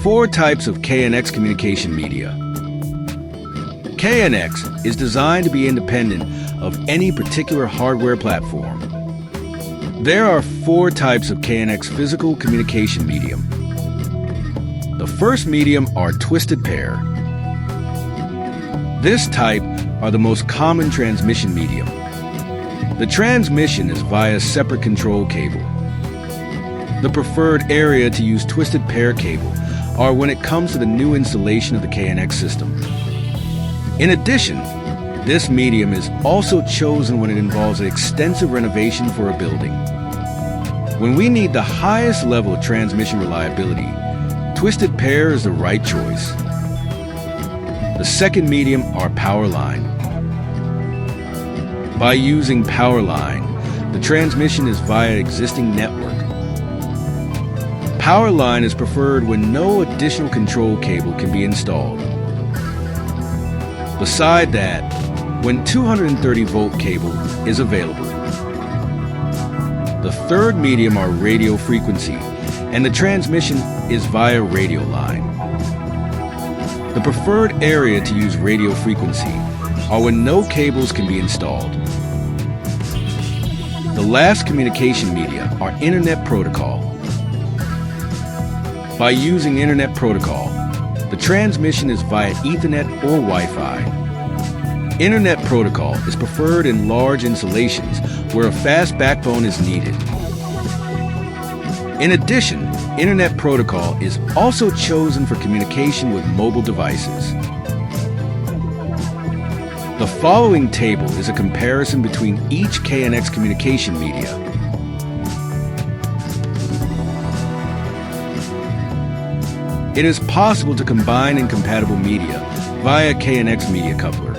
4 types of KNX communication media. KNX is designed to be independent of any particular hardware platform. There are 4 types of KNX physical communication medium. The first medium are twisted pair. This type are the most common transmission medium. The transmission is via separate control cable. The preferred area to use twisted pair cable are when it comes to the new installation of the KNX system. In addition, this medium is also chosen when it involves an extensive renovation for a building. When we need the highest level of transmission reliability, twisted pair is the right choice. The second medium are Powerline. By using Powerline, the transmission is via existing network. Powerline is preferred when no additional control cable can be installed. Beside that, when 230-volt cable is available. The third medium are radio frequency, and the transmission is via radio line. The preferred area to use radio frequency are when no cables can be installed. The last communication media are Internet Protocol. By using Internet Protocol, the transmission is via Ethernet or Wi-Fi. Internet Protocol is preferred in large installations where a fast backbone is needed. In addition, Internet Protocol is also chosen for communication with mobile devices. The following table is a comparison between each KNX communication media. It is possible to combine incompatible media via KNX media coupler.